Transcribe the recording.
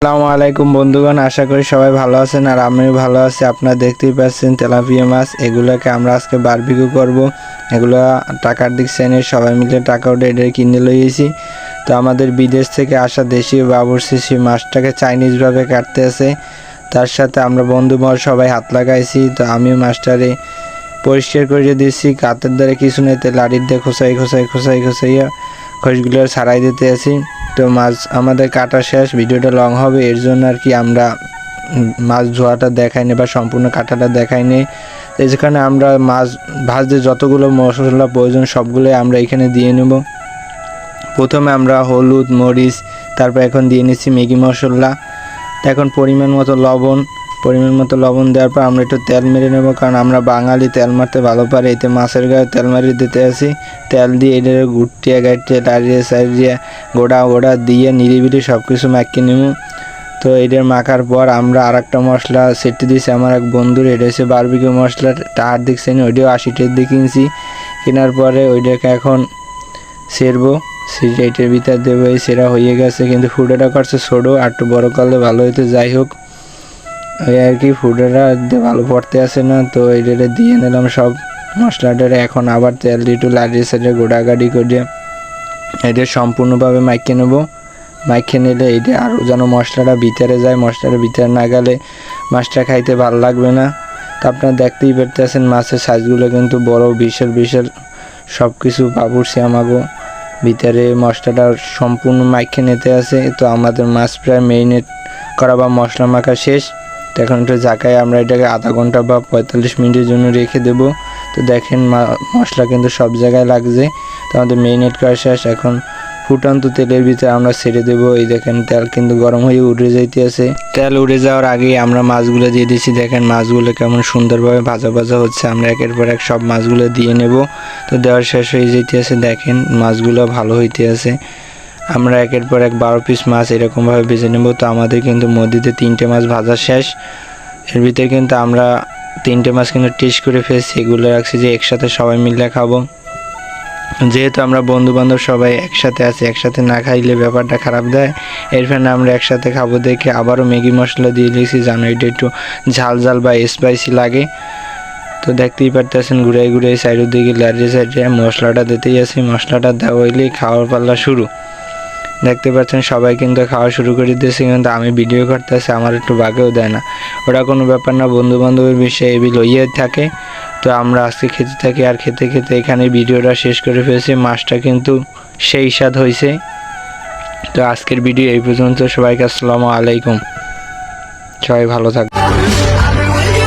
আসসালামু আলাইকুম বন্ধুগণ, আশা করি সবাই ভালো আছেন আর আমিও ভালো আছি। আপনারা দেখতেই পাচ্ছেন তেলাপিয়া মাছ, এগুলোকে আমরা আজকে বারবিকিউ করব। এগুলো টাকার দিক চাইনে সবাই মিলে টাকা উঠে এটা কিনে লইয়েছি। তো আমাদের বিদেশ থেকে আসা দেশীয় বাবুর্চি সেই মাছটাকে চাইনিজভাবে কাটতে আছে, তার সাথে আমরা বন্ধুবর সবাই হাত লাগাইছি। তো আমিও মাছটারে পরিষ্কার করে দিয়েছি, কাতের দ্বারা কিছু নেই, লাড়ির দিয়ে খোসাইয়া খোসগুলো ছাড়াই দিতে আছি। তো মাছ আমাদের কাটা শেষ, ভিডিওটা লং হবে, এর জন্য আর কি আমরা মাছ ধোয়াটা দেখাইনি বা সম্পূর্ণ কাটাটা দেখাইনি। যেখানে আমরা মাছ ভাজতে যতগুলো মশলা প্রয়োজন সবগুলোই আমরা এখানে দিয়ে নেব। প্রথমে আমরা হলুদ মরিচ, তারপর এখন দিয়ে নিচ্ছি ম্যাগি মশলা, এখন পরিমাণ মতো লবণ দেওয়ার পর আমরা একটু তেল মেরে নেব, কারণ আমরা বাঙালি তেল মারতে ভালো পারি। এতে মাছের গায়ে তেল মারিয়ে দিতে আসি। তেল দিয়ে এটা গুটিয়ে গাইটিয়ে লাড়িয়ে সাইড়িয়ে গোড়া দিয়ে নিরিবিলি সব কিছু মাখিয়ে নেব। তো এটার মাখার পর আমরা আর একটা মশলা সেটি দিয়েছি আমার এক বন্ধুর, এটা হচ্ছে বারবিকিউ মশলা, টাহার দেখছেন, ওইটাও 80 টাকা দিয়ে কিনছি। কেনার পরে ওইটাকে এখন সেরবো, এটার ভিতর দেবো। এই সেরা হয়ে গেছে, কিন্তু ফুটোটা করছে ছোটো, আর একটু বড়ো করলে ভালো হইতো। যাই হোক, ওই আর কি ফুটোটা ভালো পড়তে আসে না, তো এটা দিয়ে নিলাম সব মশলাটারে। এখন আবার তেল দিয়ে একটু লাড়িয়ে সাইডে গোড়াগাড়ি করে এটা সম্পূর্ণভাবে মাখিয়ে নেবো। মাখিয়ে নিলে এটা আরও যেন মশলাটা ভিতরে যায়, মশলাটা ভিতরে না গেলে মাছটা খাইতে ভালো লাগবে না। তো আপনারা দেখতেই পারতেছেন মাছের সাইজগুলো কিন্তু বড়, বিশাল সব কিছু বাবুর্চি আমাগো ভিতরে মশলাটা সম্পূর্ণ মাখিয়ে নিতে আছে। তো আমাদের মাছ প্রায় মেরিনেট করা বা মশলা মাখা শেষ। তো এখন একটু জাকায় আমরা এটাকে আধা ঘন্টা বা 45 মিনিটের জন্য রেখে দেব। তো দেখেন মশলা কিন্তু সব জায়গায় লাগছে। তো আমাদের মেরিনেট করা শেষ, এখন ফুটন্ত তেলের ভিতরে আমরা ছেড়ে দেবো। এই দেখেন তেল কিন্তু গরম হয়ে উঠে যাইতে আছে। তেল উড়ে যাওয়ার আগেই আমরা মাছগুলো দিয়ে দিচ্ছি। দেখেন মাছগুলো কেমন সুন্দরভাবে ভাজা হচ্ছে। আমরা একের পর এক সব মাছগুলো দিয়ে নেব। তো দেওয়ার শেষ হয়ে যেতে আছে, দেখেন মাছগুলো ভালো হইতে আছে। আমরা একের পর এক 12 পিস মাছ এরকমভাবে ভেজে নেব। তো আমাদের কিন্তু মধ্যে 3টে মাছ ভাজা শেষ। এর ভিতরে কিন্তু আমরা 3টে মাছ কিন্তু টেস্ট করে ফেলছি, এগুলো রাখছি যে একসাথে সবাই মিলে খাবো। যেহেতু আমরা বন্ধু বান্ধব সবাই একসাথে আছি, একসাথে না খাইলে ব্যাপারটা খারাপ দেয়। এর ফলে আমরা একসাথে খাবো দেখে আবারও ম্যাগি মশলা দিয়ে দিয়েছি, যেন এটা একটু ঝাল বা স্পাইসি লাগে। তো দেখতেই পারতেছেন ঘুরাই সাইডের দিকে লাড়িয়ে সাইডে মশলাটা দিতেই আসি। মশলাটা দেওয়া হইলেই খাওয়ার পাল্লা শুরু। দেখতে পাচ্ছেন সবাই কিন্তু খাওয়া শুরু করে দিয়েছে, কিন্তু আমি ভিডিও করতেছি, আমার একটু বাগেও দেয় না। ওটা কোনো ব্যাপার না, বন্ধু বান্ধবের বিষয়ে এগুলো লইয়ে থাকে। তো আমরা আজকে খেতে থাকি, আর খেতে এখানে ভিডিওটা শেষ করে ফেলেছি। মাছটা কিন্তু সেই স্বাদ হয়েছে। তো আজকের ভিডিও এই পর্যন্ত। সবাইকে আসসালামু আলাইকুম, সবাই ভালো থাকবেন।